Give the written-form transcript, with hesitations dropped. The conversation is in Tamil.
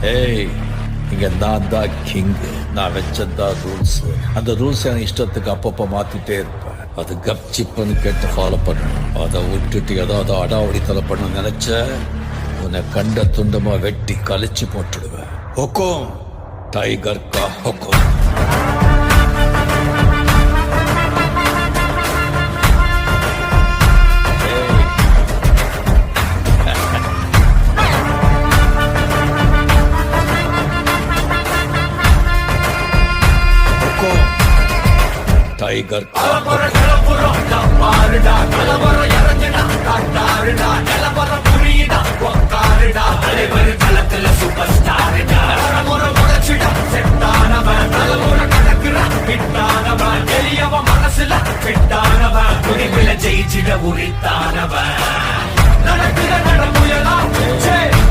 ஏய், இங்க நான் தான் கிங். நான் வச்சதான் ரூல்ஸ். அந்த ரூல்ஸ் என் இஷ்டத்துக்கு அப்பப்போ மாத்திட்டே இருப்பேன். அது கப்சிப்புன்னு கேட்டு ஃபாலோ பண்ணணும். அதை விட்டுட்டு ஏதாவது அடாவடித்தலை பண்ண நினைச்ச உன்னை கண்ட துண்டமா வெட்டி கழிச்சு போட்டுடுவேன். ஹுக்கும், டைகர் கா ஹுக்கும். டைகர் ஜெயிச்சிட உரித்த